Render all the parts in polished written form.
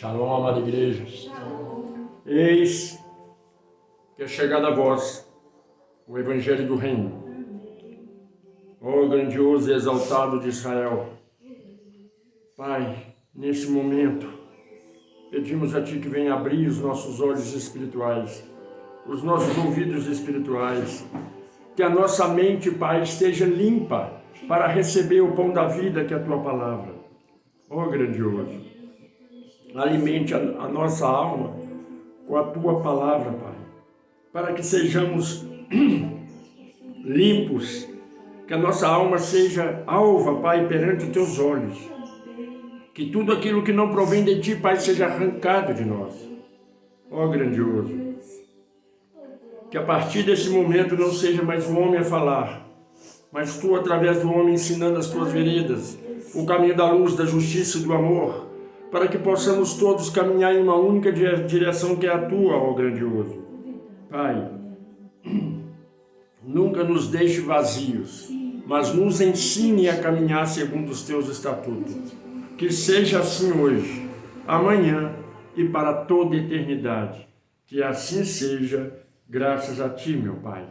Shalom, amada igreja. Shalom. Eis que é chegado a vós o Evangelho do Reino. Ó grandioso e exaltado de Israel. Pai, nesse momento, pedimos a Ti que venha abrir os nossos olhos espirituais, os nossos ouvidos espirituais, que a nossa mente, Pai, esteja limpa para receber o pão da vida que é a Tua palavra. Ó grandioso, alimente a nossa alma com a Tua palavra, Pai, para que sejamos limpos, que a nossa alma seja alva, Pai, perante os Teus olhos, que tudo aquilo que não provém de Ti, Pai, seja arrancado de nós. Ó grandioso, que a partir desse momento não seja mais o homem a falar, mas Tu, através do homem, ensinando as Tuas veredas, o caminho da luz, da justiça e do amor, para que possamos todos caminhar em uma única direção que é a Tua, ó grandioso. Pai, nunca nos deixe vazios, mas nos ensine a caminhar segundo os Teus estatutos. Que seja assim hoje, amanhã e para toda a eternidade. Que assim seja, graças a Ti, meu Pai.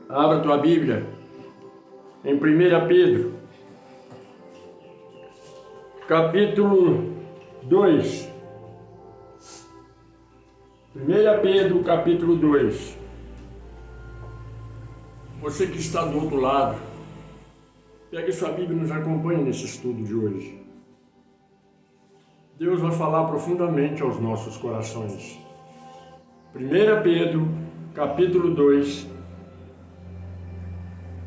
Abra tua Bíblia em 1 Pedro, capítulo 2. 1 Pedro, capítulo 2. Você que está do outro lado, pegue sua Bíblia e nos acompanhe nesse estudo de hoje. Deus vai falar profundamente aos nossos corações. 1 Pedro, capítulo 2.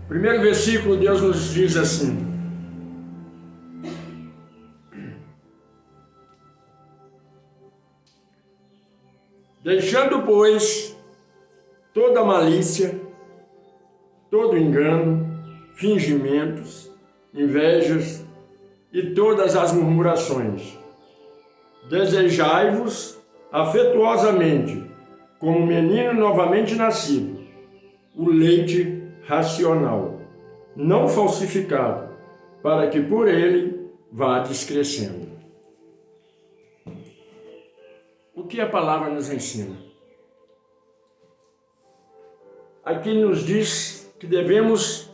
Primeiro versículo, Deus nos diz assim: deixando, pois, toda malícia, todo engano, fingimentos, invejas e todas as murmurações, desejai-vos afetuosamente, como menino novamente nascido, o leite racional, não falsificado, para que por ele vades crescendo. O que a palavra nos ensina? Aqui nos diz que devemos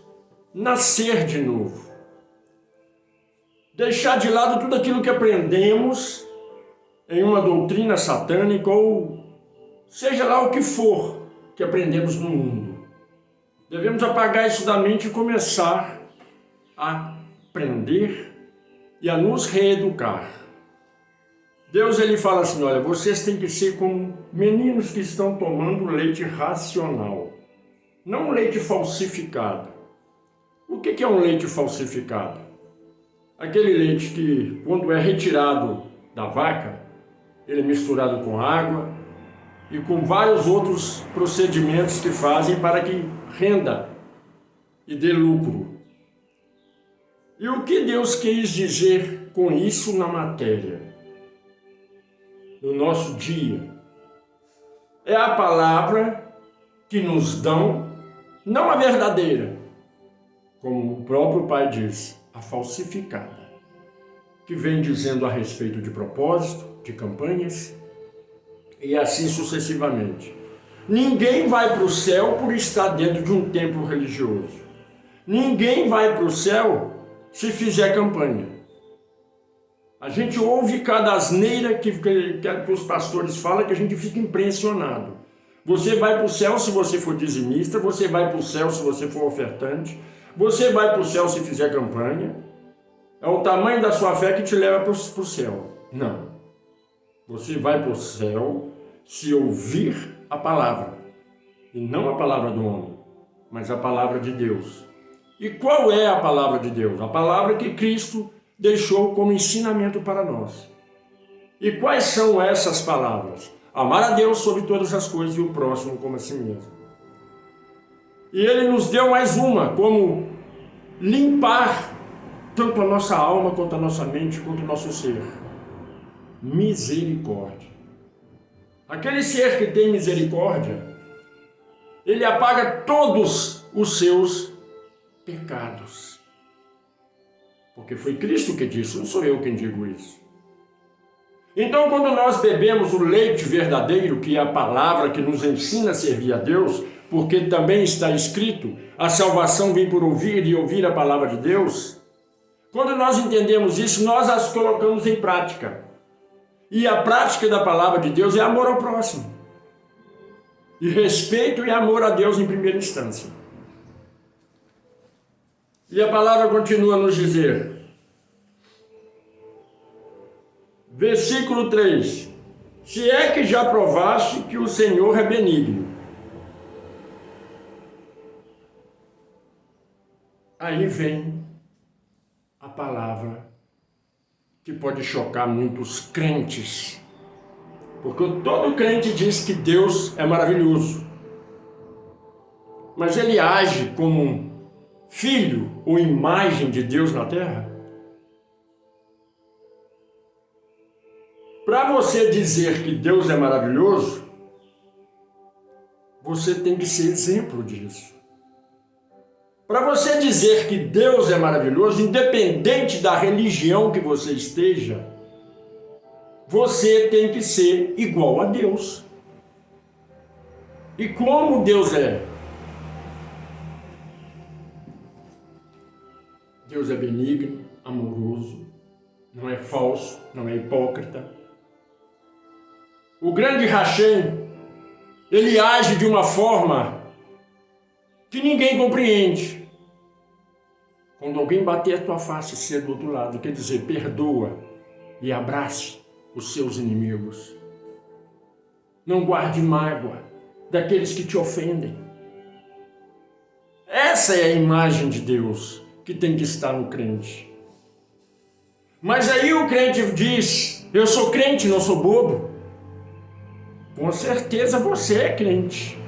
nascer de novo. Deixar de lado tudo aquilo que aprendemos em uma doutrina satânica ou seja lá o que for que aprendemos no mundo. Devemos apagar isso da mente e começar a aprender e a nos reeducar. Deus, ele fala assim: olha, vocês têm que ser como meninos que estão tomando leite racional, não leite falsificado. O que é um leite falsificado? Aquele leite que, quando é retirado da vaca, ele é misturado com água e com vários outros procedimentos que fazem para que renda e dê lucro. E o que Deus quis dizer com isso na matéria? No nosso dia, é a palavra que nos dão, não a verdadeira, como o próprio Pai diz, a falsificada, que vem dizendo a respeito de propósito, de campanhas, e assim sucessivamente. Ninguém vai para o céu por estar dentro de um templo religioso. Ninguém vai para o céu se fizer campanha. A gente ouve cada asneira que os pastores falam que a gente fica impressionado. Você vai para o céu se você for dizimista, você vai para o céu se você for ofertante, você vai para o céu se fizer campanha. É o tamanho da sua fé que te leva para o céu. Não. Você vai para o céu se ouvir a palavra. E não a palavra do homem, mas a palavra de Deus. E qual é a palavra de Deus? A palavra que Cristo deixou como ensinamento para nós. E quais são essas palavras? Amar a Deus sobre todas as coisas e o próximo como a si mesmo. E Ele nos deu mais uma, como limpar tanto a nossa alma, quanto a nossa mente, quanto o nosso ser. Misericórdia. Aquele ser que tem misericórdia, ele apaga todos os seus pecados. Porque foi Cristo que disse, não sou eu quem digo isso. Então, quando nós bebemos o leite verdadeiro, que é a palavra que nos ensina a servir a Deus, porque também está escrito, a salvação vem por ouvir e ouvir a palavra de Deus, quando nós entendemos isso, nós as colocamos em prática. E a prática da palavra de Deus é amor ao próximo. E respeito e amor a Deus em primeira instância. E a palavra continua a nos dizer, versículo 3, se é que já provaste que o Senhor é benigno. Aí vem a palavra que pode chocar muitos crentes, porque todo crente diz que Deus é maravilhoso, mas ele age como um filho ou imagem de Deus na terra? Para você dizer que Deus é maravilhoso, você tem que ser exemplo disso. Para você dizer que Deus é maravilhoso, independente da religião que você esteja, você tem que ser igual a Deus. E como Deus é? Deus é benigno, amoroso, não é falso, não é hipócrita. O grande Hashem, ele age de uma forma que ninguém compreende. Quando alguém bater a tua face e ser do outro lado, quer dizer, perdoa e abrace os seus inimigos. Não guarde mágoa daqueles que te ofendem. Essa é a imagem de Deus que tem que estar no crente. Mas aí o crente diz, eu sou crente, não sou bobo. Com certeza você é crente.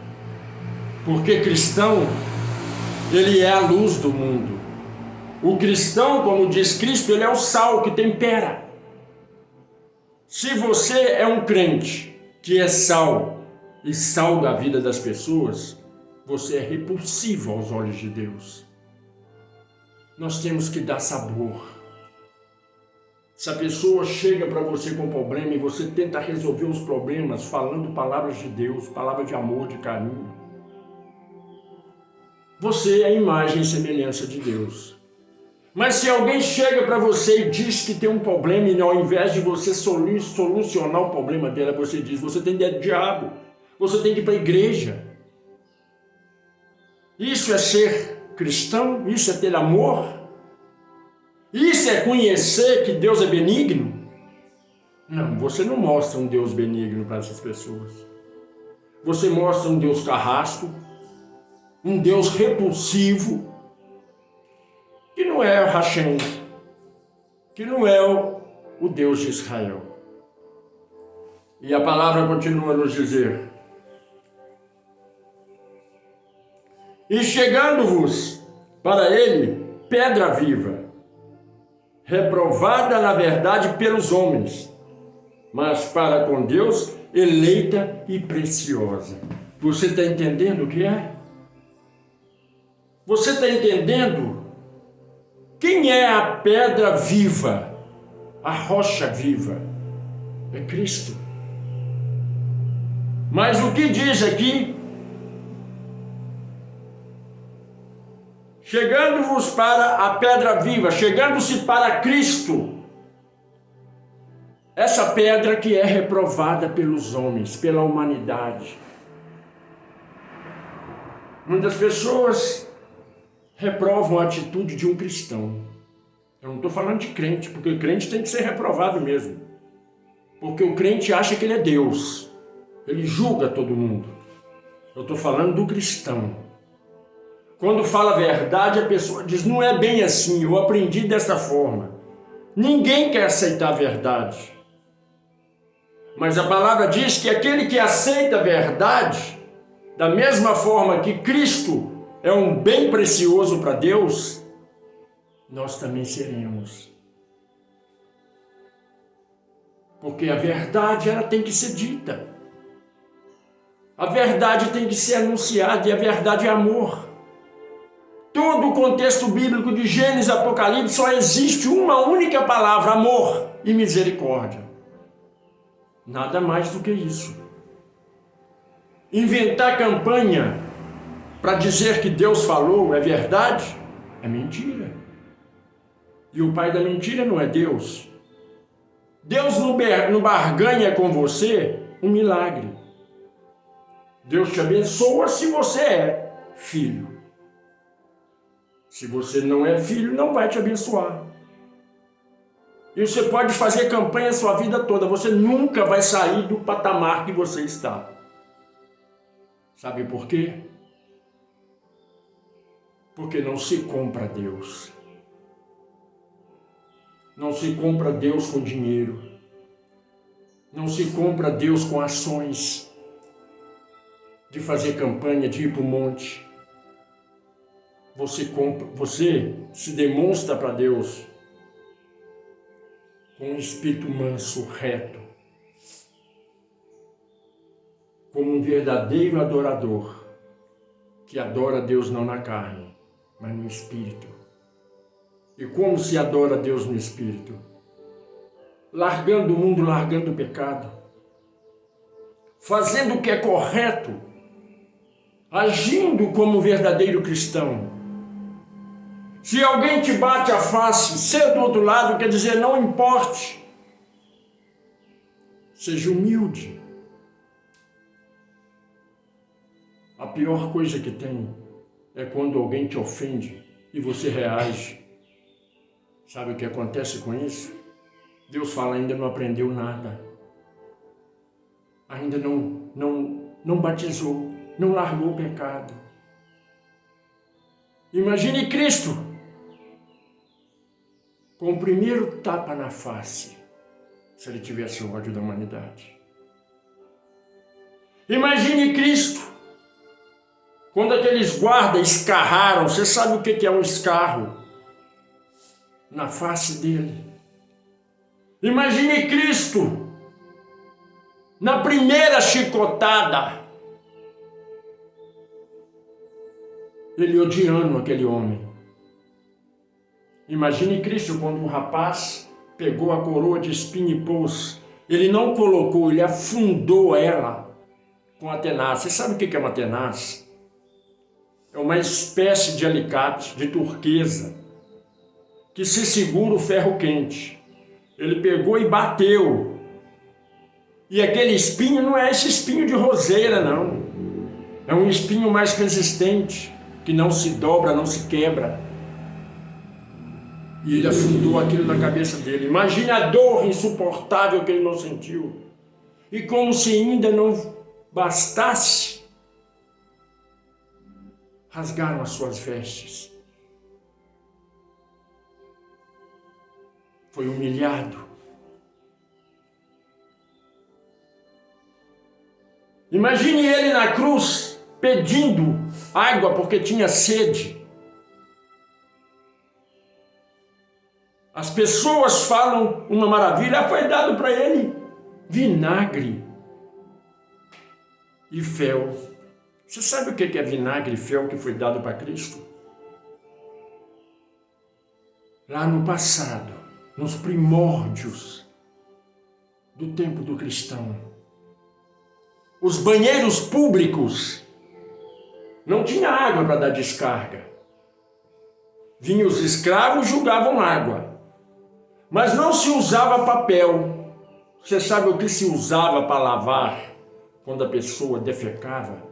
Porque cristão, ele é a luz do mundo. O cristão, como diz Cristo, ele é o sal que tempera. Se você é um crente que é sal e sal da vida das pessoas, você é repulsivo aos olhos de Deus. Nós temos que dar sabor. Se a pessoa chega para você com problema e você tenta resolver os problemas falando palavras de Deus, palavras de amor, de carinho, você é a imagem e semelhança de Deus. Mas se alguém chega para você e diz que tem um problema e ao invés de você solucionar o problema dela, você diz, você tem dedo de diabo, você tem que ir para a igreja. Isso é ser cristão? Isso é ter amor? Isso é conhecer que Deus é benigno? Não, você não mostra um Deus benigno para essas pessoas. Você mostra um Deus carrasco, um Deus repulsivo, que não é o Hashem, que não é o Deus de Israel. E a palavra continua a nos dizer, e chegando-vos para ele, pedra viva, reprovada na verdade pelos homens, mas para com Deus, eleita e preciosa. Você está entendendo o que é? Você está entendendo? Quem é a pedra viva? A rocha viva? É Cristo. Mas o que diz aqui? Chegando-vos para a pedra viva, chegando-se para Cristo. Essa pedra que é reprovada pelos homens, pela humanidade. Muitas pessoas reprovam a atitude de um cristão. Eu não estou falando de crente, porque o crente tem que ser reprovado mesmo. Porque o crente acha que ele é Deus. Ele julga todo mundo. Eu estou falando do cristão. Quando fala a verdade, a pessoa diz, não é bem assim, eu aprendi dessa forma. Ninguém quer aceitar a verdade. Mas a palavra diz que aquele que aceita a verdade, da mesma forma que Cristo é um bem precioso para Deus, nós também seremos. Porque a verdade, ela tem que ser dita. A verdade tem que ser anunciada, e a verdade é amor. Todo o contexto bíblico de Gênesis e Apocalipse só existe uma única palavra: amor e misericórdia. Nada mais do que isso. Inventar campanha para dizer que Deus falou é verdade é mentira. E o pai da mentira não é Deus. Deus não barganha com você um milagre. Deus te abençoa se você é filho. Se você não é filho, não vai te abençoar. E você pode fazer campanha a sua vida toda, você nunca vai sair do patamar que você está. Sabe por quê? Porque não se compra Deus. Não se compra Deus com dinheiro. Não se compra Deus com ações de fazer campanha, de ir para o monte. Você se demonstra para Deus com um espírito manso, reto, como um verdadeiro adorador, que adora Deus não na carne, mas no espírito. E como se adora Deus no espírito? Largando o mundo, largando o pecado, fazendo o que é correto, agindo como um verdadeiro cristão. Se alguém te bate a face, ser do outro lado quer dizer não importe. Seja humilde. A pior coisa que tem é quando alguém te ofende e você reage. Sabe o que acontece com isso? Deus fala, ainda não aprendeu nada. Ainda não batizou, não largou o pecado. Imagine Cristo com o primeiro tapa na face, se ele tivesse o ódio da humanidade. Imagine Cristo quando aqueles guardas escarraram. Você sabe o que é um escarro? Na face dele. Imagine Cristo na primeira chicotada, ele odiando aquele homem. Imagine Cristo quando o rapaz pegou a coroa de espinho e pôs. Ele não colocou, ele afundou ela com a tenaz. Você sabe o que é uma tenaz? É uma espécie de alicate, de turquesa, que se segura o ferro quente. Ele pegou e bateu. E aquele espinho não é esse espinho de roseira, não. É um espinho mais resistente, que não se dobra, não se quebra. E ele afundou aquilo na cabeça dele. Imagine a dor insuportável que ele não sentiu. E como se ainda não bastasse, rasgaram as suas vestes. Foi humilhado. Imagine ele na cruz pedindo água porque tinha sede. As pessoas falam uma maravilha, foi dado para ele vinagre e fel. Você sabe o que é vinagre e fel que foi dado para Cristo? Lá no passado, nos primórdios do tempo do cristão, os banheiros públicos não tinha água para dar descarga. Vinham os escravos, jogavam água. Mas não se usava papel. Você sabe o que se usava para lavar quando a pessoa defecava?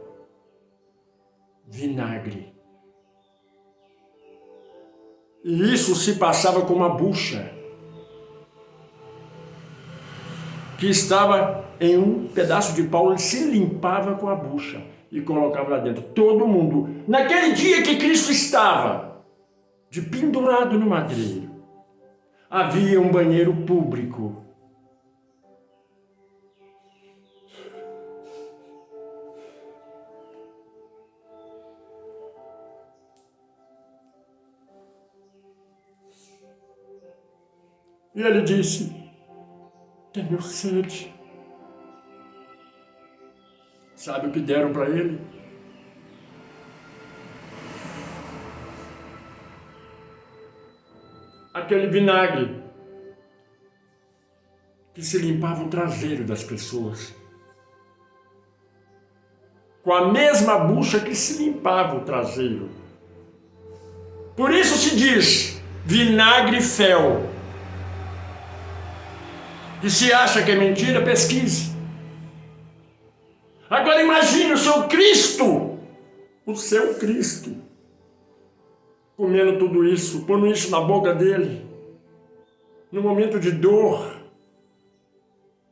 Vinagre. E isso se passava com uma bucha que estava em um pedaço de pau. Ele se limpava com a bucha e colocava lá dentro. Todo mundo. Naquele dia que Cristo estava de pendurado no madeiro, havia um banheiro público. E ele disse, tenho sede. Sabe o que deram para ele? aquele vinagre que se limpava o traseiro das pessoas. Com a mesma bucha que se limpava o traseiro. Por isso se diz vinagre fel. E se acha que é mentira, pesquise. Agora imagine o seu Cristo, comendo tudo isso, pondo isso na boca dele, no momento de dor,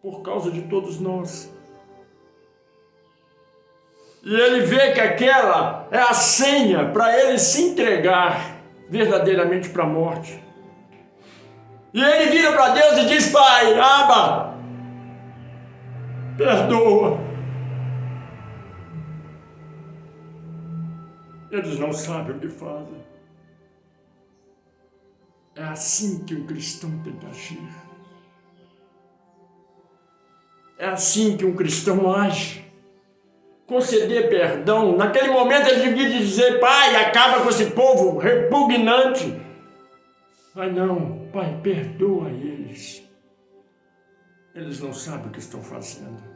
por causa de todos nós. E ele vê que aquela é a senha para ele se entregar verdadeiramente para a morte. E ele vira para Deus e diz: Pai, Abba, perdoa. Eles não sabem o que fazem. É assim que um cristão tem que agir. É assim que um cristão age. Conceder perdão. Naquele momento ele devia dizer: Pai, acaba com esse povo repugnante. Mas não, Pai, perdoa eles. Eles não sabem o que estão fazendo.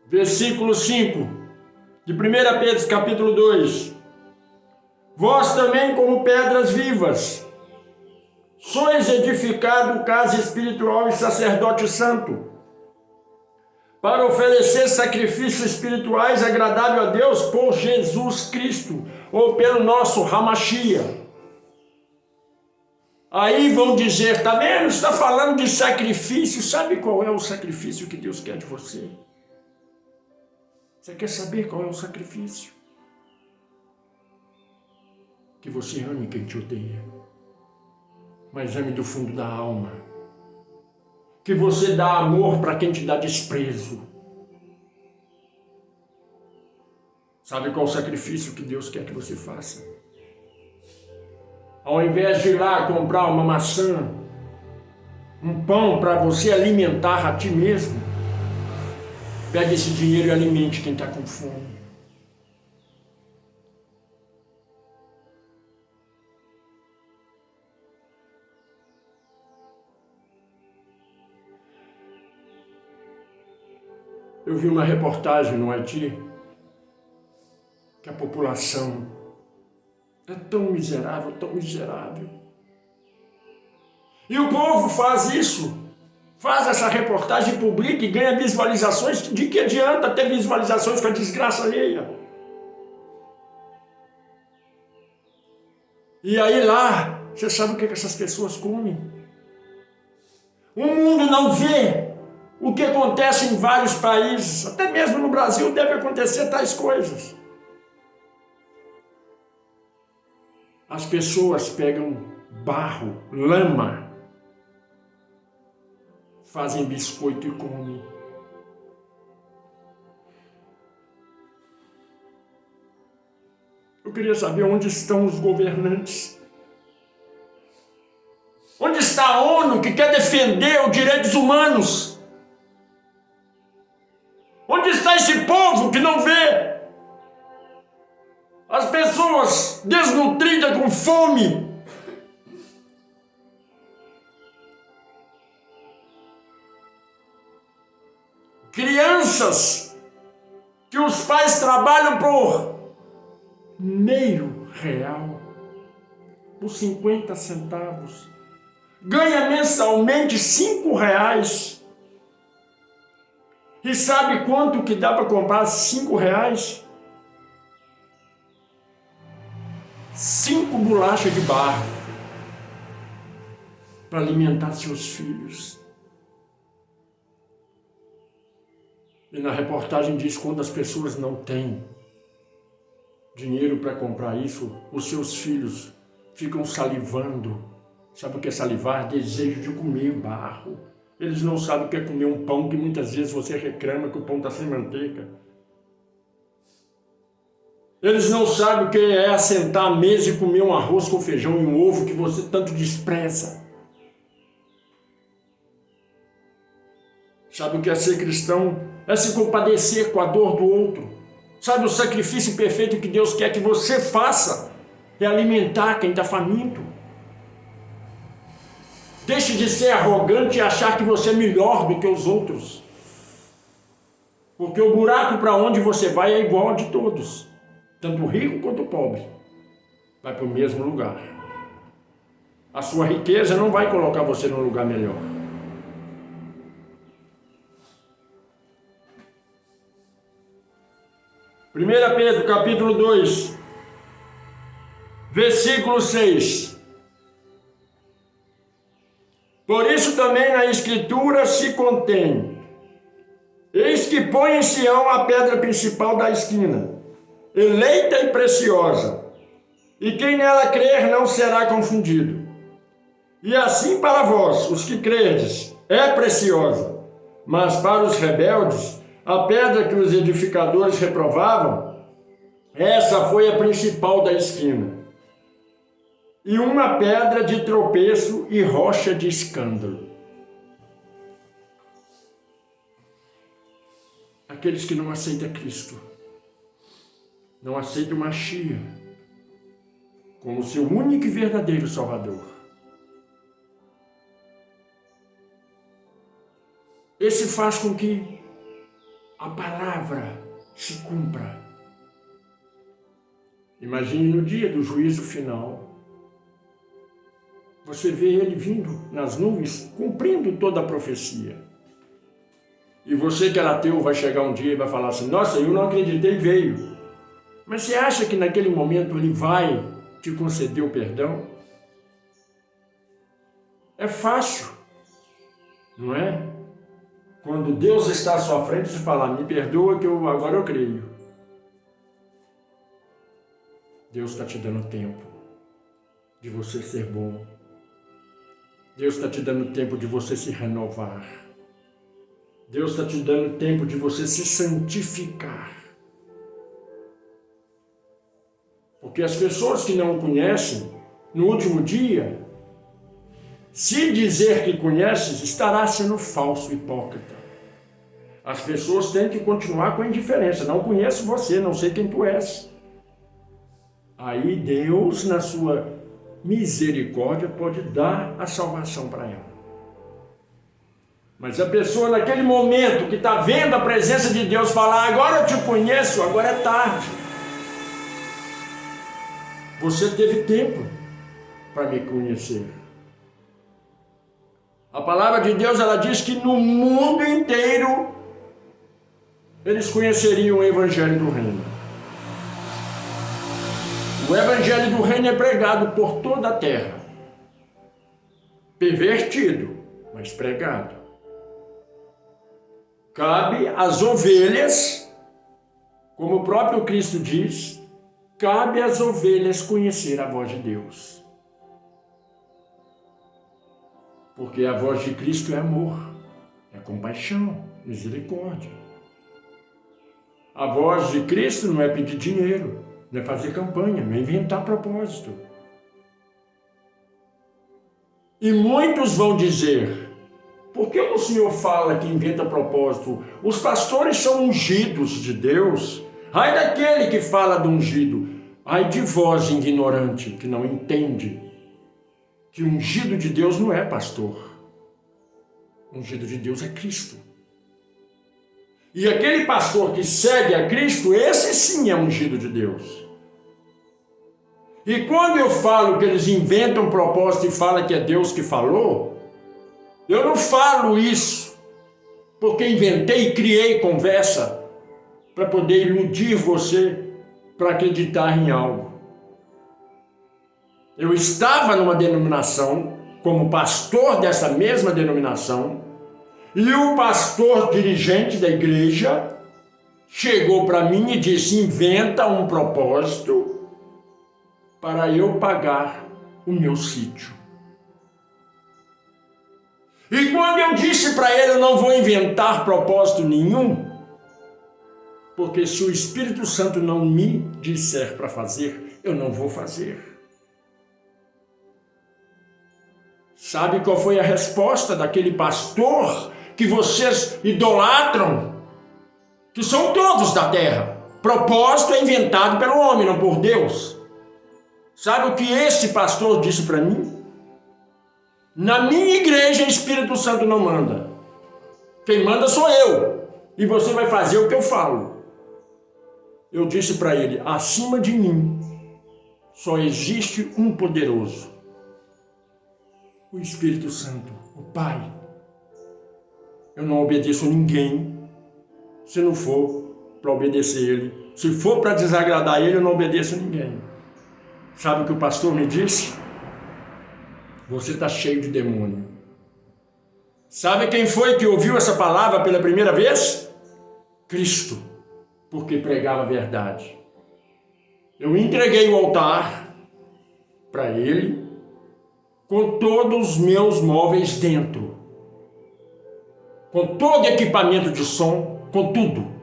Versículo 5 de 1 Pedro, capítulo 2. Vós também, como pedras vivas, sois edificado casa espiritual e sacerdote santo, para oferecer sacrifícios espirituais agradável a Deus por Jesus Cristo, ou pelo nosso Hamashia. Aí vão dizer: tá vendo? Está falando de sacrifício. Sabe qual é o sacrifício que Deus quer de você? Você quer saber qual é o sacrifício? Que você ame quem te odeia, mas ame do fundo da alma. Que você dá amor para quem te dá desprezo. Sabe qual é o sacrifício que Deus quer que você faça? Ao invés de ir lá comprar uma maçã, um pão para você alimentar a ti mesmo, pegue esse dinheiro e alimente quem está com fome. Eu vi uma reportagem no Haiti que a população é tão miserável, tão miserável. E o povo faz isso, faz essa reportagem, publica e ganha visualizações. De que adianta ter visualizações com a desgraça alheia? E aí lá, você sabe o que essas pessoas comem? O mundo não vê o que acontece em vários países, até mesmo no Brasil deve acontecer tais coisas. As pessoas pegam barro, lama, fazem biscoito e comem. Eu queria saber onde estão os governantes. Onde está a ONU que quer defender os direitos humanos? Onde está esse povo que não vê as pessoas desnutridas com fome? Crianças que os pais trabalham por R$0,5, por 50 centavos, ganha mensalmente R$5. E sabe quanto que dá para comprar R$5? 5 bolachas de barro para alimentar seus filhos. E na reportagem diz quando as pessoas não têm dinheiro para comprar isso, os seus filhos ficam salivando. Sabe o que é salivar? Desejo de comer barro. Eles não sabem o que é comer um pão que muitas vezes você reclama que o pão está sem manteiga. Eles não sabem o que é assentar à mesa e comer um arroz com feijão e um ovo que você tanto despreza. Sabe o que é ser cristão? É se compadecer com a dor do outro. Sabe o sacrifício perfeito que Deus quer que você faça? É alimentar quem está faminto. Deixe de ser arrogante e achar que você é melhor do que os outros. Porque o buraco para onde você vai é igual ao de todos. Tanto o rico quanto o pobre. Vai para o mesmo lugar. A sua riqueza não vai colocar você num lugar melhor. Primeira Pedro, capítulo 2, versículo 6. Por isso também na Escritura se contém: eis que põe em Sião a pedra principal da esquina, eleita e preciosa, e quem nela crer não será confundido. E assim para vós, os que credes, é preciosa, mas para os rebeldes, a pedra que os edificadores reprovavam, essa foi a principal da esquina, e uma pedra de tropeço e rocha de escândalo. Aqueles que não aceitam Cristo, não aceitam o Mashiach como seu único e verdadeiro Salvador. Esse faz com que a palavra se cumpra. Imagine no dia do juízo final, você vê ele vindo nas nuvens, cumprindo toda a profecia. E você que era ateu vai chegar um dia e vai falar assim: nossa, eu não acreditei, veio. Mas você acha que naquele momento ele vai te conceder o perdão? É fácil, não é? Quando Deus está à sua frente, você fala: me perdoa que agora eu creio. Deus está te dando tempo de você ser bom. Deus está te dando tempo de você se renovar. Deus está te dando tempo de você se santificar. Porque as pessoas que não o conhecem, no último dia, se dizer que conheces, estará sendo falso, hipócrita. As pessoas têm que continuar com a indiferença. Não conheço você, não sei quem tu és. Aí Deus, na sua misericórdia, pode dar a salvação para ela. Mas a pessoa naquele momento que está vendo a presença de Deus falar: agora eu te conheço, agora é tarde. Você teve tempo para me conhecer. A palavra de Deus, ela diz que no mundo inteiro eles conheceriam o Evangelho do Reino. O Evangelho do Reino é pregado por toda a terra. Pervertido, mas pregado. Cabe às ovelhas, como o próprio Cristo diz, cabe às ovelhas conhecer a voz de Deus. Porque a voz de Cristo é amor, é compaixão, misericórdia. A voz de Cristo não é pedir dinheiro, não é fazer campanha, não é inventar propósito. E muitos vão dizer: por que o Senhor fala que inventa propósito? Os pastores são ungidos de Deus. Ai daquele que fala do ungido. Ai de vós, ignorante, que não entende que o ungido de Deus não é pastor. O ungido de Deus é Cristo. E aquele pastor que segue a Cristo, esse sim é ungido de Deus. E quando eu falo que eles inventam propósito e falam que é Deus que falou, eu não falo isso porque inventei e criei conversa para poder iludir você para acreditar em algo. Eu estava numa denominação, como pastor dessa mesma denominação, e o pastor dirigente da igreja chegou para mim e disse: inventa um propósito para eu pagar o meu sítio. E quando eu disse para ele: eu não vou inventar propósito nenhum, porque se o Espírito Santo não me disser para fazer, eu não vou fazer. Sabe qual foi a resposta daquele pastor que vocês idolatram, que são todos da terra. Propósito é inventado pelo homem, não por Deus. Sabe o que esse pastor disse para mim? Na minha igreja, Espírito Santo não manda. Quem manda sou eu. E você vai fazer o que eu falo. Eu disse para ele, acima de mim, só existe um poderoso. O Espírito Santo, o Pai. Eu não obedeço a ninguém, se não for para obedecer Ele. Se for para desagradar Ele, eu não obedeço a ninguém. Sabe o que o pastor me disse? Você está cheio de demônio. Sabe quem foi que ouviu essa palavra pela primeira vez? Cristo, porque pregava a verdade. Eu entreguei o altar para Ele, com todos os meus móveis dentro, com todo equipamento de som, com tudo.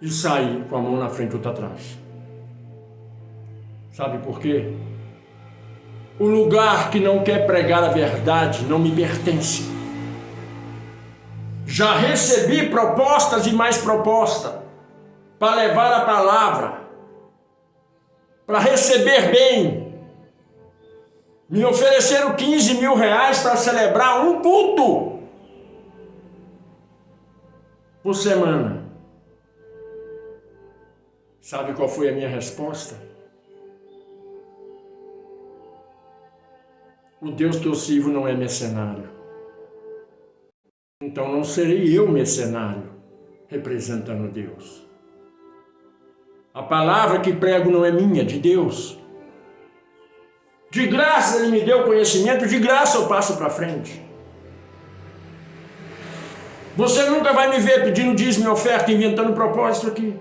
E saí com a mão na frente e outra atrás. Sabe por quê? O lugar que não quer pregar a verdade não me pertence. Já recebi propostas e mais propostas para levar a palavra, para receber bem. Me ofereceram 15 mil reais para celebrar um culto por semana. Sabe qual foi a minha resposta? O Deus que eu sirvo não é mercenário. Então não serei eu mercenário representando Deus. A palavra que prego não é minha, de Deus. De graça Ele me deu conhecimento, de graça eu passo para frente. Você nunca vai me ver pedindo dízimo e oferta, inventando propósito aqui.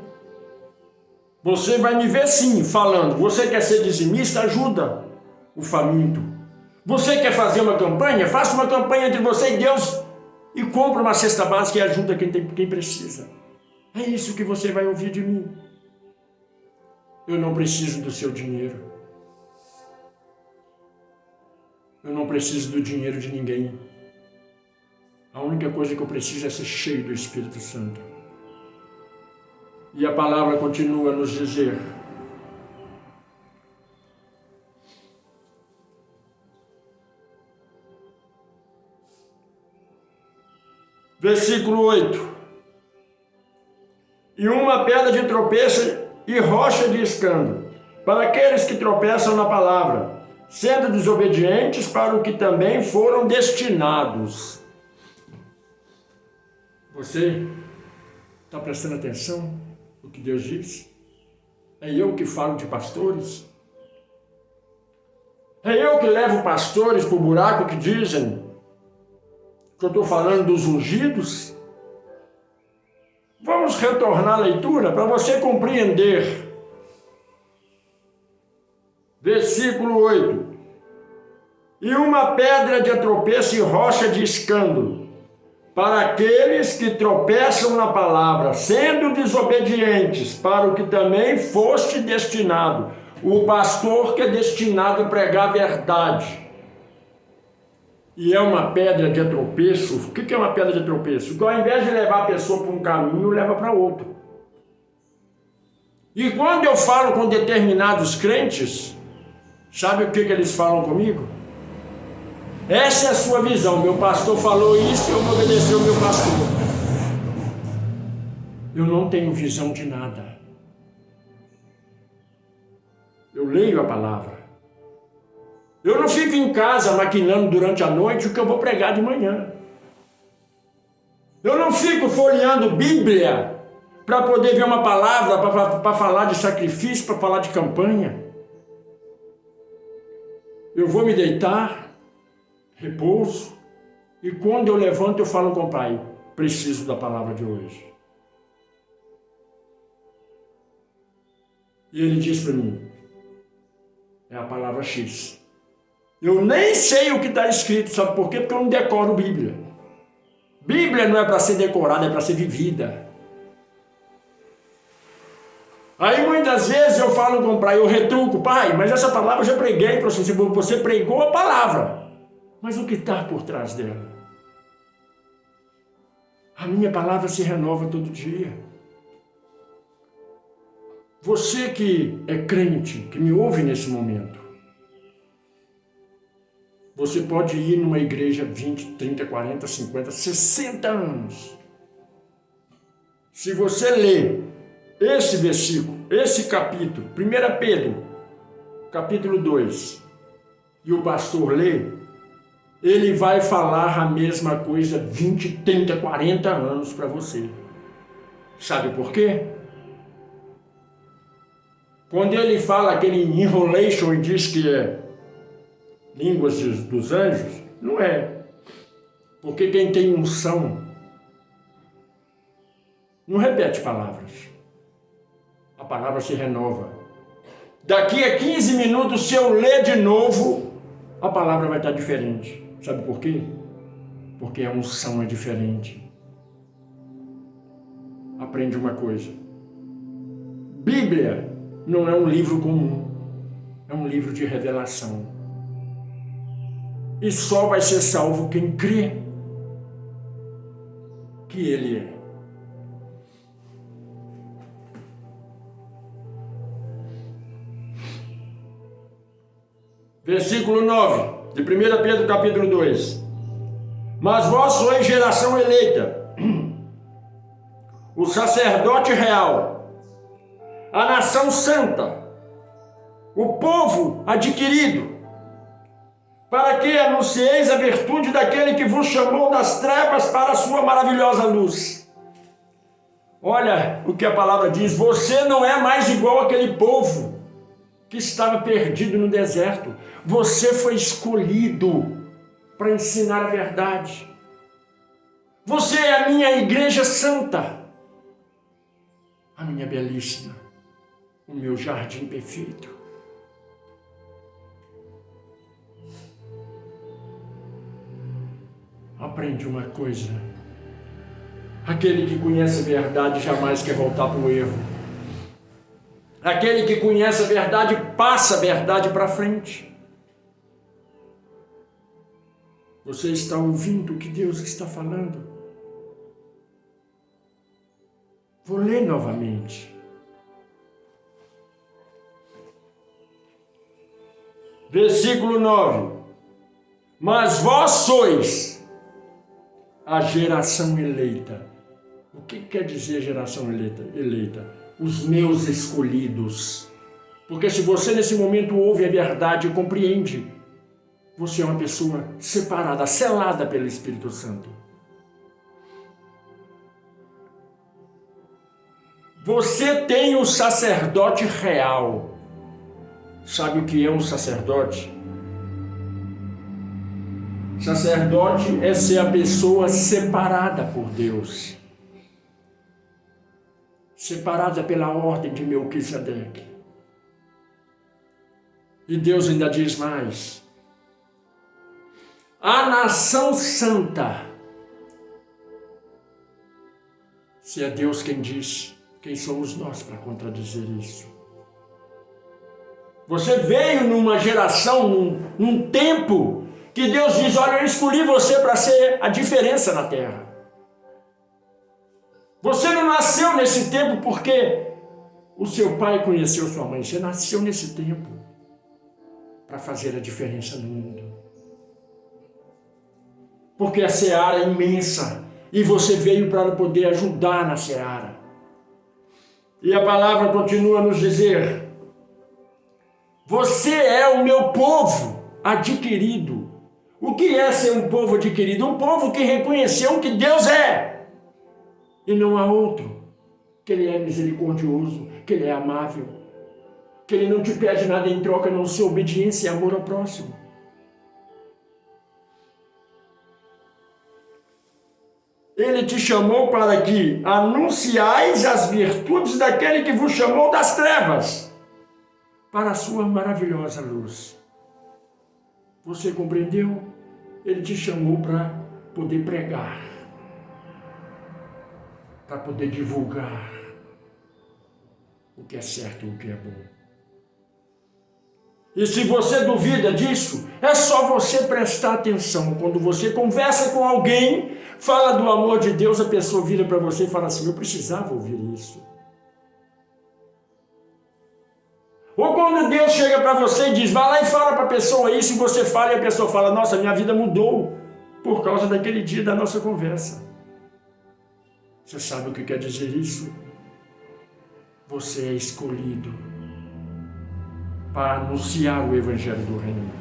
Você vai me ver sim, falando, você quer ser dizimista, ajuda o faminto. Você quer fazer uma campanha? Faça uma campanha entre você e Deus e compra uma cesta básica e ajuda quem precisa. É isso que você vai ouvir de mim. Eu não preciso do seu dinheiro. Eu não preciso do dinheiro de ninguém. A única coisa que eu preciso é ser cheio do Espírito Santo. E a palavra continua a nos dizer: versículo 8: e uma pedra de tropeço e rocha de escândalo para aqueles que tropeçam na palavra, sendo desobedientes para o que também foram destinados. Você está prestando atenção no que Deus diz? É eu que falo de pastores? É eu que levo pastores para o buraco que dizem que eu estou falando dos ungidos? Vamos retornar à leitura para você compreender. Versículo 8: e uma pedra de tropeço e rocha de escândalo para aqueles que tropeçam na palavra, sendo desobedientes, para o que também foste destinado. O pastor que é destinado a pregar a verdade. E é uma pedra de tropeço. O que é uma pedra de tropeço? Que ao invés de levar a pessoa para um caminho, leva para outro. E quando eu falo com determinados crentes, sabe o que eles falam comigo? Essa é a sua visão. Meu pastor falou isso, eu vou obedecer o meu pastor. Eu não tenho visão de nada. Eu leio a palavra. Eu não fico em casa maquinando durante a noite o que eu vou pregar de manhã. Eu não fico folheando Bíblia para poder ver uma palavra, para falar de sacrifício, para falar de campanha. Eu vou me deitar, repouso, e quando eu levanto eu falo com o Pai, preciso da palavra de hoje. E Ele diz para mim, é a palavra X. Eu nem sei o que está escrito, sabe por quê? Porque eu não decoro Bíblia. Bíblia não é para ser decorada, é para ser vivida. Aí muitas vezes eu falo com o Pai, eu retruco, Pai, mas essa palavra eu já preguei para você, você pregou a palavra. Mas o que está por trás dela? A minha palavra se renova todo dia. Você que é crente, que me ouve nesse momento, você pode ir numa igreja 20, 30, 40, 50, 60 anos. Se você ler esse versículo, esse capítulo, 1 Pedro, capítulo 2, e o pastor lê, ele vai falar a mesma coisa 20, 30, 40 anos para você. Sabe por quê? Quando ele fala aquele enrolation e diz que é línguas dos anjos, não é. Porque quem tem unção não repete palavras. A palavra se renova. Daqui a 15 minutos, se eu ler de novo, a palavra vai estar diferente. Sabe por quê? Porque a unção é diferente. Aprende uma coisa. Bíblia não é um livro comum. É um livro de revelação. E só vai ser salvo quem crê que Ele é. Versículo 9, de 1 Pedro capítulo 2. Mas vós sois geração eleita, o sacerdote real, a nação santa, o povo adquirido, para que anuncieis a virtude daquele que vos chamou das trevas para a sua maravilhosa luz. Olha o que a palavra diz, você não é mais igual àquele povo que estava perdido no deserto. Você foi escolhido para ensinar a verdade. Você é a minha igreja santa, a minha belíssima, o meu jardim perfeito. Aprende uma coisa. Aquele que conhece a verdade jamais quer voltar para o erro. Aquele que conhece a verdade passa a verdade para frente. Você está ouvindo o que Deus está falando? Vou ler novamente. Versículo 9. Mas vós sois a geração eleita. O que quer dizer geração eleita? Os meus escolhidos. Porque se você nesse momento ouve a verdade e compreende, você é uma pessoa separada, selada pelo Espírito Santo. Você tem o sacerdote real. Sabe o que é um sacerdote? Sacerdote é ser a pessoa separada por Deus. Separada pela ordem de Melquisedeque. E Deus ainda diz mais. A nação santa. Se é Deus quem diz, quem somos nós para contradizer isso? Você veio numa geração, num tempo, que Deus diz, olha, eu escolhi você para ser a diferença na terra. Você não nasceu nesse tempo porque o seu pai conheceu sua mãe. Você nasceu nesse tempo para fazer a diferença no mundo. Porque a seara é imensa e você veio para poder ajudar na seara. E a palavra continua a nos dizer, você é o meu povo adquirido. O que é ser um povo adquirido? Um povo que reconheceu que Deus é. E não há outro. Que Ele é misericordioso, que Ele é amável, que Ele não te pede nada em troca, a não ser obediência e amor ao próximo. Ele te chamou para que anunciais as virtudes daquele que vos chamou das trevas para a sua maravilhosa luz. Você compreendeu? Ele te chamou para poder pregar, para poder divulgar o que é certo e o que é bom. E se você duvida disso, é só você prestar atenção. Quando você conversa com alguém, fala do amor de Deus, a pessoa vira para você e fala assim: eu precisava ouvir isso. Ou quando Deus chega para você e diz: vai lá e fala para a pessoa isso, e você fala e a pessoa fala: nossa, minha vida mudou por causa daquele dia da nossa conversa. Você sabe o que quer dizer isso? Você é escolhido para anunciar o Evangelho do Reino.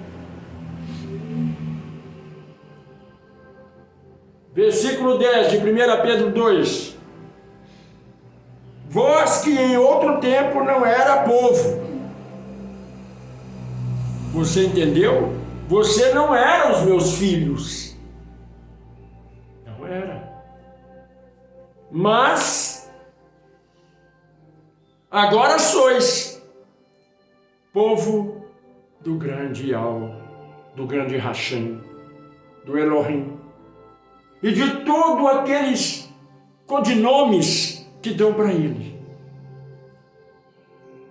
Versículo 10 de 1 Pedro 2. Vós que em outro tempo não era povo. Você entendeu? Você não era os meus filhos. Não era. Mas agora sois povo do grande Al, do grande Hashem, do Elohim, e de todos aqueles codinomes que dão para ele.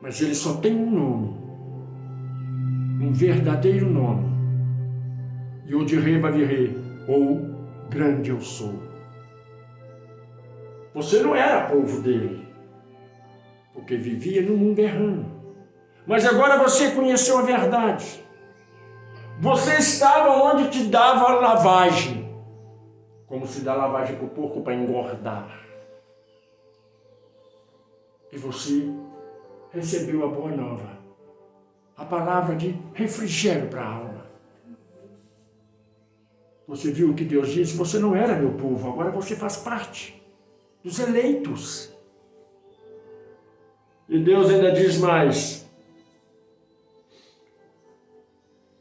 Mas ele só tem um nome, um verdadeiro nome, Yod-Heh-Vav-Heh, ou grande eu sou. Você não era povo dele, porque vivia no mundo errando. Mas agora você conheceu a verdade. Você estava onde te dava lavagem, como se dá lavagem para o porco para engordar. E você recebeu a boa nova, a palavra de refrigério para a alma. Você viu o que Deus disse? Você não era meu povo, agora você faz parte dos eleitos. E Deus ainda diz mais: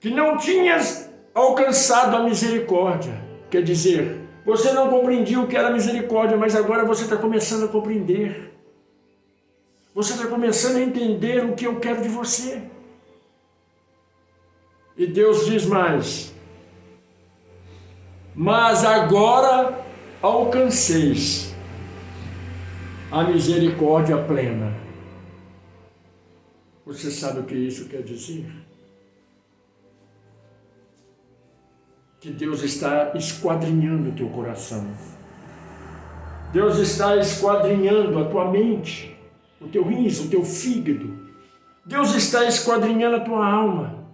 que não tinhas alcançado a misericórdia. Quer dizer, você não compreendia o que era misericórdia, mas agora você está começando a compreender. Você está começando a entender o que eu quero de você. E Deus diz mais: mas agora alcanceis a misericórdia plena. Você sabe o que isso quer dizer? Que Deus está esquadrinhando o teu coração. Deus está esquadrinhando a tua mente, o teu rins, o teu fígado. Deus está esquadrinhando a tua alma.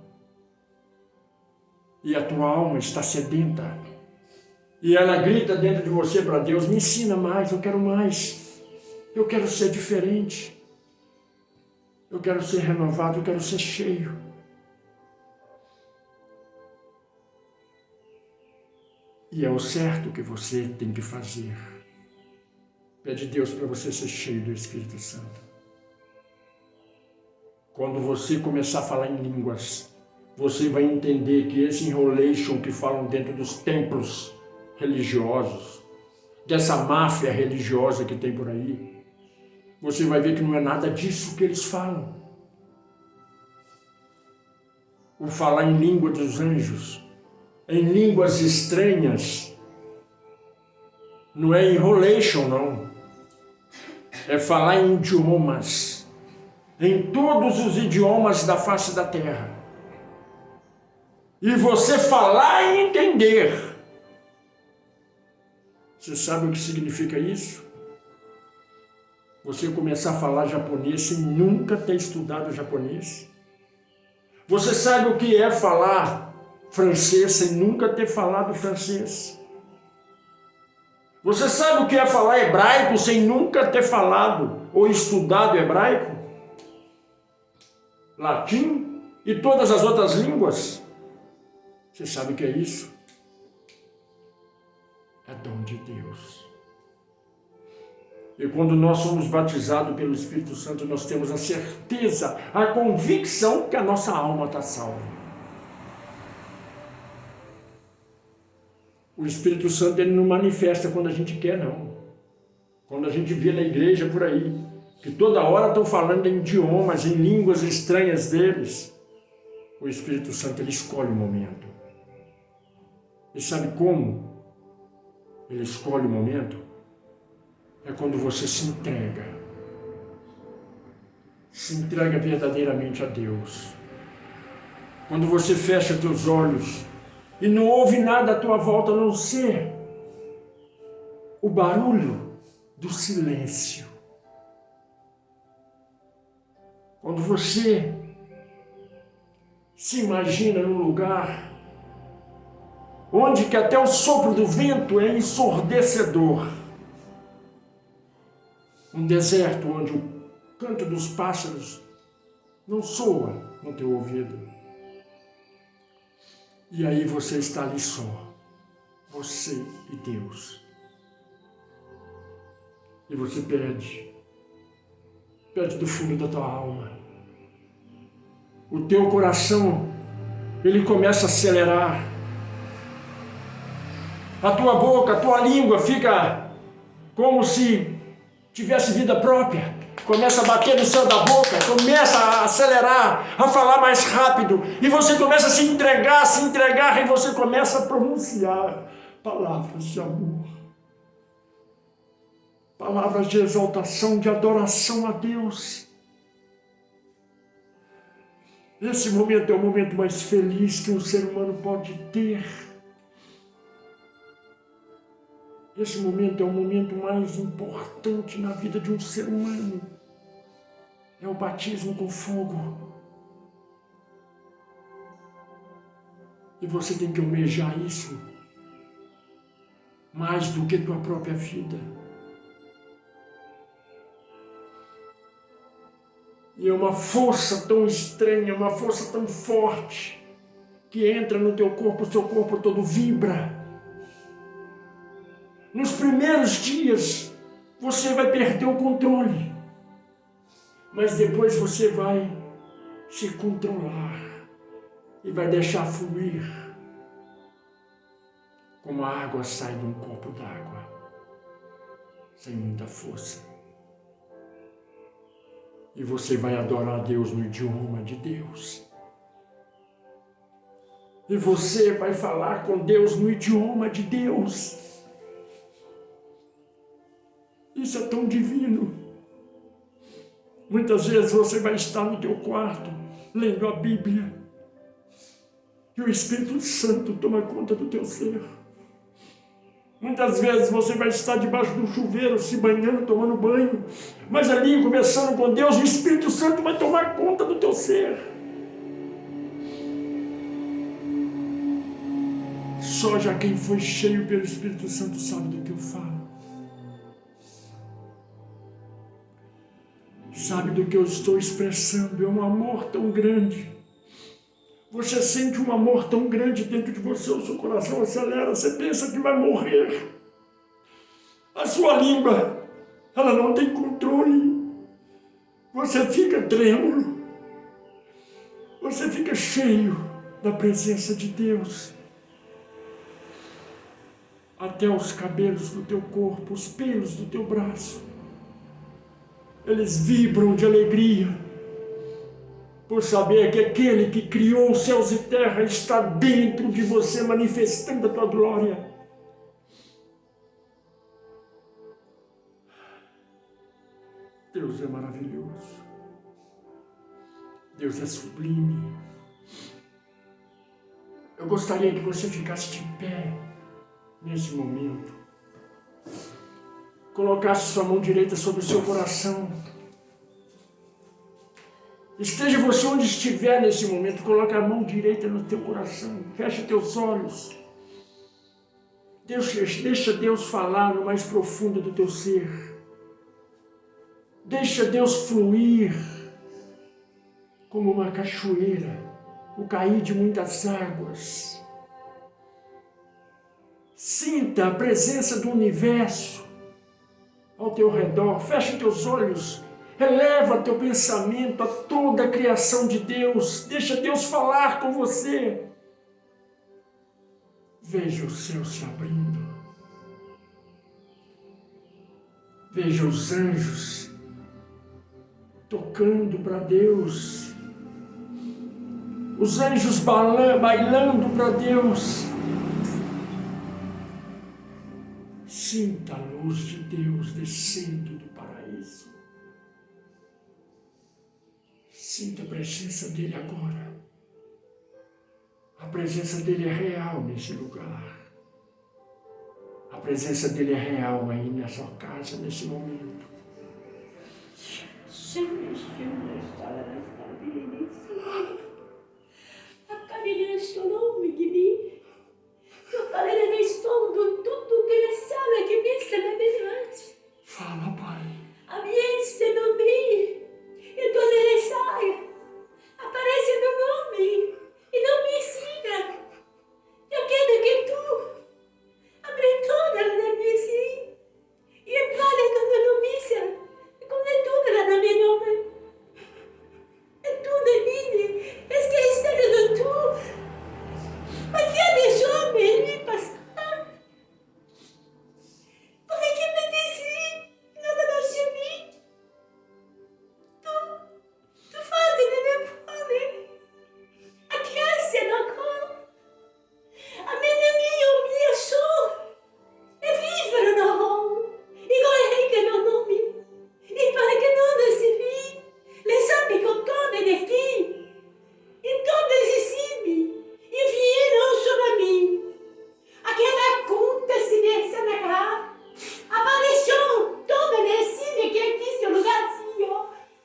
E a tua alma está sedenta. E ela grita dentro de você para Deus: me ensina mais, eu quero mais. Eu quero ser diferente. Eu quero ser renovado, eu quero ser cheio. E é o certo que você tem que fazer. Pede a Deus para você ser cheio do Espírito Santo. Quando você começar a falar em línguas, você vai entender que esse enrolation que falam dentro dos templos religiosos, dessa máfia religiosa que tem por aí, você vai ver que não é nada disso que eles falam. O falar em língua dos anjos, em línguas estranhas, não é enrolation, não. É falar em idiomas, em todos os idiomas da face da terra. E você falar e entender. Você sabe o que significa isso? Você começar a falar japonês sem nunca ter estudado japonês. Você sabe o que é falar francês sem nunca ter falado francês. Você sabe o que é falar hebraico sem nunca ter falado ou estudado hebraico? Latim e todas as outras línguas? Você sabe o que é isso? É dom de Deus. E quando nós somos batizados pelo Espírito Santo, nós temos a certeza, a convicção que a nossa alma está salva. O Espírito Santo ele não manifesta quando a gente quer, não. Quando a gente vê na igreja por aí, que toda hora estão falando em idiomas, em línguas estranhas deles, o Espírito Santo ele escolhe o momento. E sabe como ele escolhe o momento? É quando você se entrega verdadeiramente a Deus. Quando você fecha teus olhos e não ouve nada à tua volta a não ser o barulho do silêncio. Quando você se imagina num lugar onde que até o sopro do vento é ensurdecedor. Um deserto onde o canto dos pássaros não soa no teu ouvido. E aí você está ali só, você e Deus. E você pede do fundo da tua alma. O teu coração, ele começa a acelerar. A tua boca, a tua língua fica como se tivesse vida própria. Começa a bater no céu da boca, começa a acelerar, a falar mais rápido. E você começa a se entregar, e você começa a pronunciar palavras de amor. Palavras de exaltação, de adoração a Deus. Esse momento é o momento mais feliz que um ser humano pode ter. Esse momento é o momento mais importante na vida de um ser humano. É o batismo com fogo. E você tem que almejar isso mais do que tua própria vida. E é uma força tão estranha, uma força tão forte, que entra no teu corpo, o seu corpo todo vibra. Nos primeiros dias, você vai perder o controle, mas depois você vai se controlar e vai deixar fluir, como a água sai de um copo d'água, sem muita força. E você vai adorar a Deus no idioma de Deus. E você vai falar com Deus no idioma de Deus. Isso é tão divino. Muitas vezes você vai estar no teu quarto, lendo a Bíblia, e o Espírito Santo toma conta do teu ser. Muitas vezes você vai estar debaixo do chuveiro, se banhando, tomando banho, mas ali, conversando com Deus, o Espírito Santo vai tomar conta do teu ser. Só já quem foi cheio pelo Espírito Santo sabe do que eu falo. Sabe do que eu estou expressando. É um amor tão grande. Você sente um amor tão grande dentro de você, o seu coração acelera, você pensa que vai morrer. A sua língua, ela não tem controle. Você fica trêmulo. Você fica cheio da presença de Deus. Até os cabelos do teu corpo, os pelos do teu braço, eles vibram de alegria, por saber que aquele que criou os céus e terra está dentro de você, manifestando a tua glória. Deus é maravilhoso. Deus é sublime. Eu gostaria que você ficasse de pé nesse momento. Colocasse sua mão direita sobre o seu coração. Esteja você onde estiver nesse momento, coloque a mão direita no teu coração. Feche teus olhos. Deixa Deus falar no mais profundo do teu ser. Deixa Deus fluir como uma cachoeira, o cair de muitas águas. Sinta a presença do universo ao teu redor. Feche teus olhos. Eleva teu pensamento a toda a criação de Deus. Deixa Deus falar com você. Veja o céu se abrindo. Veja os anjos tocando para Deus. Os anjos bailando para Deus. Sinta a luz de Deus descendo do paraíso. Sinta a presença dele agora. A presença dele é real nesse lugar. A presença dele é real aí na sua casa, nesse momento. Fala, Pai. Aparece meu nome e não me ensina. Eu quero que tu abre toda a minha sim e fale toda a missa. Como é tudo lá na minha nome. É tudo em mim. Esquecendo de tu. Mas que deixou-me me passar? Por que me disse nada não se mim? Tu fazes de minha fome. A criança não come. A minha sou. É vívero no ramo. E correga no nome. E para que não se vi. Le sabe com toda aqui. E todas exime. E vieram sobre mim. Aquela conta se desce na cara. Apareceu toda descida que aqui seu lugarzinho.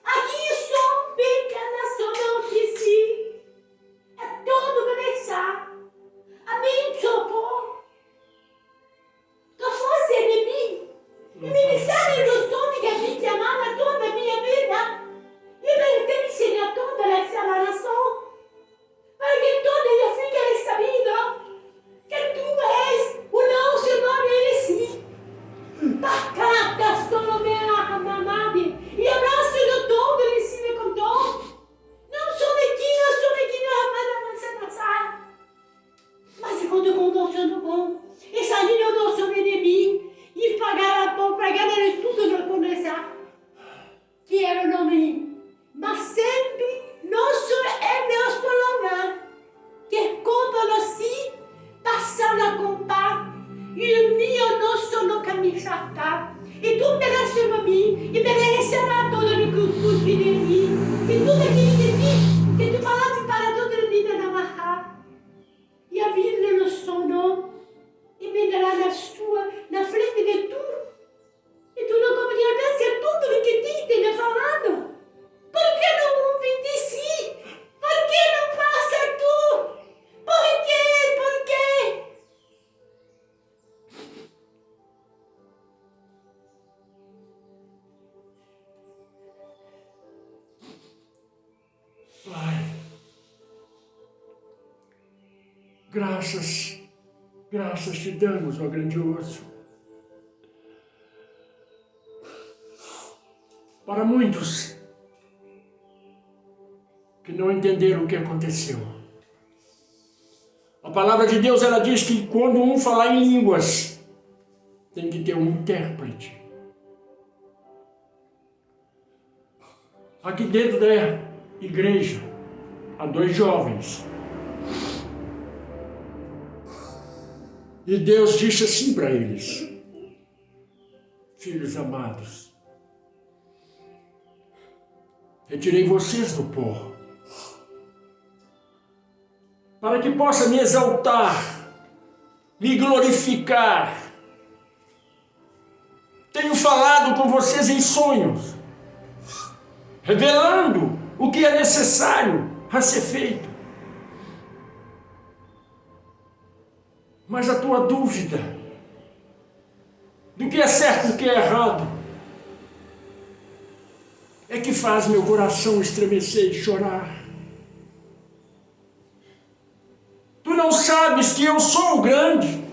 Aqui sou pequena só não disse. É todo começar. A mim sopor. Tu fosse de mim. E ministério do sonho que a gente amava toda a minha vida. E pertence a toda essa nação. Para que todo eu fique sabido que tu és o nosso nome em si. Pacatas todo me amade. E abraço do todo ele se me contou. Não sou pequeno, amada mansa. Mas quando contou no bom, e saindo do sobre de mim, e pagar a pão, pagar de tudo no começar. Que era o nome, mas sempre nosso é nosso palavra. Que conta-se, passando a contar, e o meu nosso no caminho está. E tu merece a mim, e merecerá todo o que tu fizes de mim, e tudo aquilo de mim, que tu falaste para toda a vida na marra. E a vida no sono, e me dará na sua, na frente de tu. E tu não compreendes tudo o que te me falando. Por que não ouve de si? Por que não passa tu? Por quê? Por quê? Pai, graças te damos, ó grandioso. Para muitos que não entenderam o que aconteceu, a palavra de Deus, ela diz que quando um falar em línguas, tem que ter um intérprete. Aqui dentro da igreja, há 2 jovens. E Deus disse assim para eles: filhos amados, retirei vocês do pó, para que possa me exaltar, me glorificar. Tenho falado com vocês em sonhos, revelando o que é necessário a ser feito. Mas a tua dúvida do que é certo e do que é errado é que faz meu coração estremecer e chorar. Tu não sabes que eu sou o grande,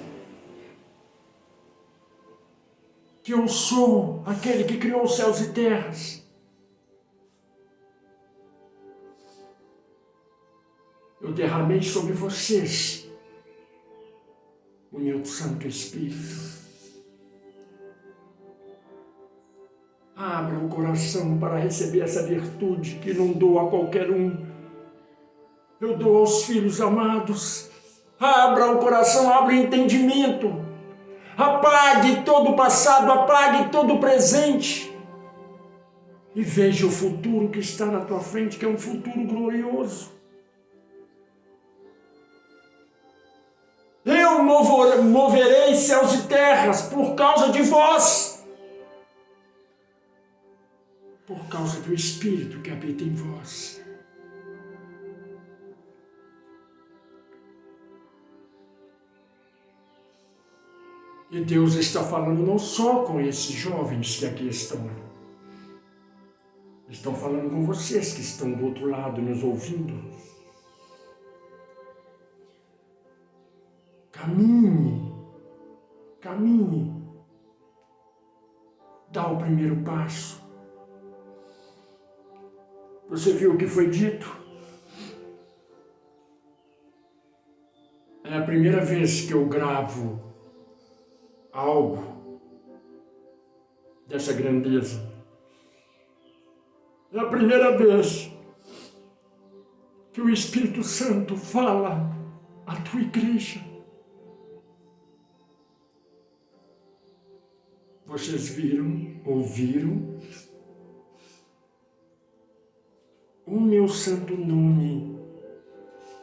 que eu sou aquele que criou os céus e terras. Eu derramei sobre vocês o meu Santo Espírito. Abra o coração para receber essa virtude que não dou a qualquer um. Eu dou aos filhos amados. Abra o coração, abra o entendimento. Apague todo o passado, apague todo o presente. E veja o futuro que está na tua frente, que é um futuro glorioso. eu moverei céus e terras por causa de vós, por causa do Espírito que habita em vós. E Deus está falando não só com esses jovens que aqui estão falando com vocês que estão do outro lado nos ouvindo. Caminhe, dá o primeiro passo. Você viu o que foi dito? É a primeira vez que eu gravo algo dessa grandeza. É a primeira vez que o Espírito Santo fala à tua igreja. Vocês viram, ouviram? O meu santo nome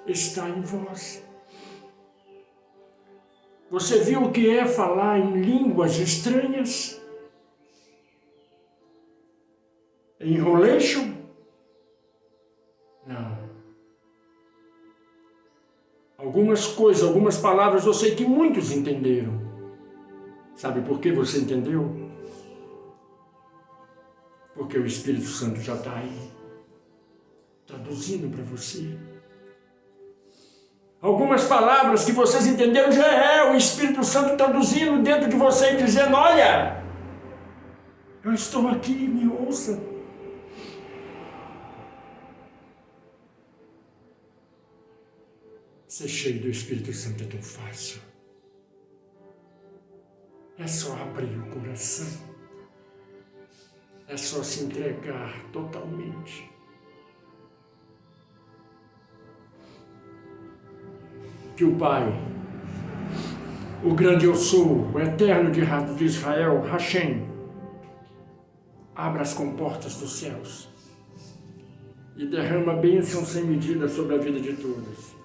está em vós. Você viu o que é falar em línguas estranhas? Enrolation? Não. Algumas coisas, algumas palavras eu sei que muitos entenderam. Sabe por que você entendeu? Porque o Espírito Santo já está aí, traduzindo para você. Algumas palavras que vocês entenderam já é o Espírito Santo traduzindo dentro de você e dizendo: olha, eu estou aqui, me ouça. Ser cheio do Espírito Santo é tão fácil. É só abrir o coração. É só se entregar totalmente. Que o Pai, o grande eu sou, o eterno de Israel, Hashem, abra as comportas dos céus e derrama bênção sem medida sobre a vida de todos.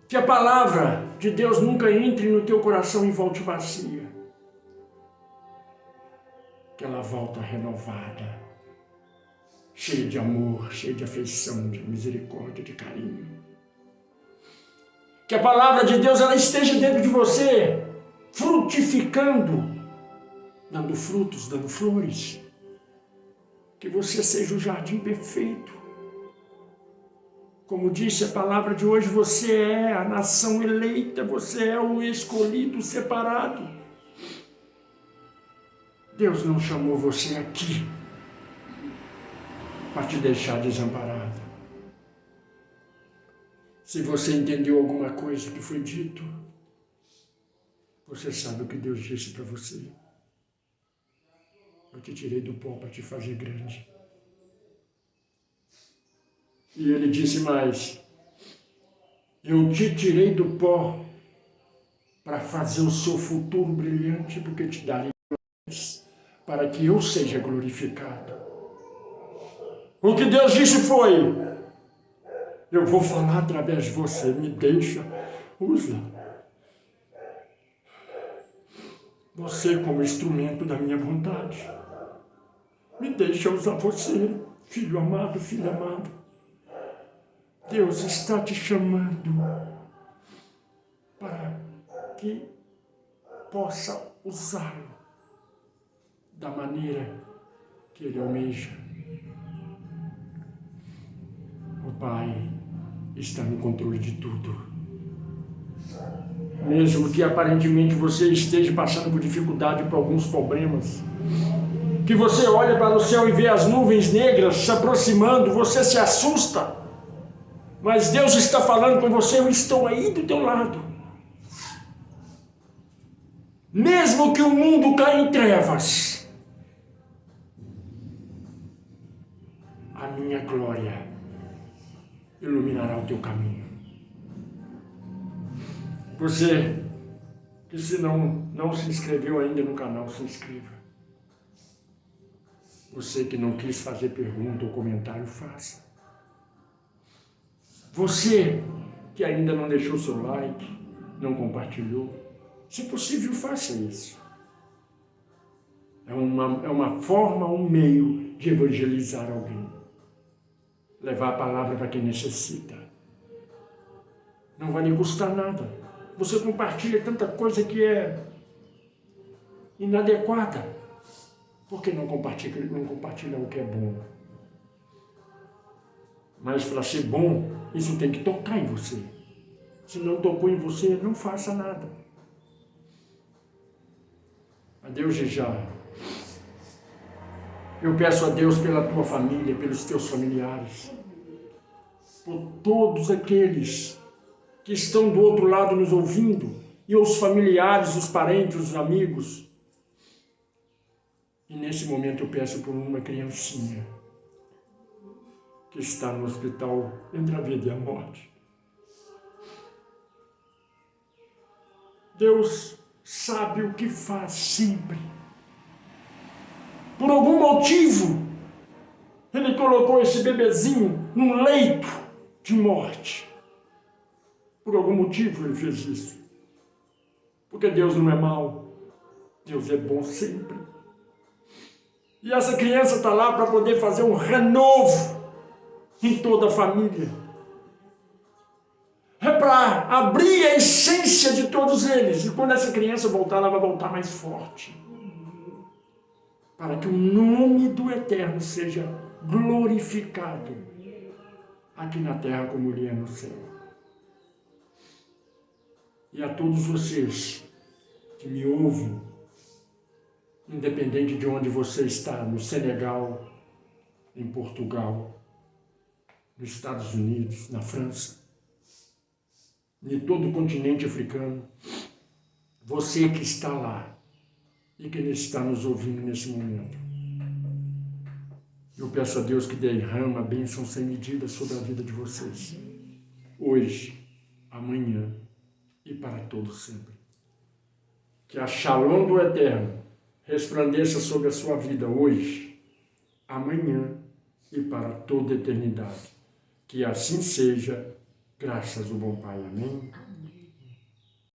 Que a palavra de Deus nunca entre no teu coração e volte vazia. Que ela volta renovada, cheia de amor, cheia de afeição, de misericórdia, de carinho. Que a palavra de Deus ela esteja dentro de você, frutificando, dando frutos, dando flores. Que você seja o jardim perfeito. Como disse a palavra de hoje, você é a nação eleita, você é o escolhido, separado. Deus não chamou você aqui para te deixar desamparado. Se você entendeu alguma coisa que foi dito, você sabe o que Deus disse para você. Eu te tirei do pó para te fazer grande. E ele disse mais: eu te tirei do pó para fazer o seu futuro brilhante, porque te darei glórias, para que eu seja glorificado. O que Deus disse foi: eu vou falar através de você, me deixa, usa. Você como instrumento da minha vontade. Me deixa usar você, filho amado, filha amada. Deus está te chamando para que possa usá-lo da maneira que Ele almeja. O Pai está no controle de tudo. Mesmo que aparentemente você esteja passando por dificuldade, por alguns problemas, que você olha para o céu e vê as nuvens negras se aproximando, você se assusta. Mas Deus está falando com você: eu estou aí do teu lado. Mesmo que o mundo caia em trevas, a minha glória iluminará o teu caminho. Você que se não se inscreveu ainda no canal, se inscreva. Você que não quis fazer pergunta ou comentário, faça. Você que ainda não deixou seu like, não compartilhou. Se possível, faça isso. É uma forma, um meio de evangelizar alguém. Levar a palavra para quem necessita. Não vai lhe custar nada. Você compartilha tanta coisa que é inadequada. Por que não compartilhar o que é bom? Mas para ser bom, isso tem que tocar em você. Se não tocou em você, não faça nada. A Deus já. Eu peço a Deus pela tua família, pelos teus familiares, por todos aqueles que estão do outro lado nos ouvindo, e os familiares, os parentes, os amigos. E nesse momento eu peço por uma criancinha que está no hospital entre a vida e a morte. Deus sabe o que faz sempre. Por algum motivo, Ele colocou esse bebezinho num leito de morte. Por algum motivo Ele fez isso. Porque Deus não é mau, Deus é bom sempre. E essa criança está lá para poder fazer um renovo em toda a família. É para abrir a essência de todos eles. E quando essa criança voltar, ela vai voltar mais forte. Para que o nome do Eterno seja glorificado aqui na terra como ele é no céu. E a todos vocês que me ouvem, independente de onde você está, no Senegal, em Portugal, nos Estados Unidos, na França, em todo o continente africano, você que está lá e que está nos ouvindo nesse momento, eu peço a Deus que derrama a bênção sem medida sobre a vida de vocês, hoje, amanhã e para todo sempre. Que a Shalom do Eterno resplandeça sobre a sua vida hoje, amanhã e para toda a eternidade. Que assim seja, graças ao bom Pai. Amém?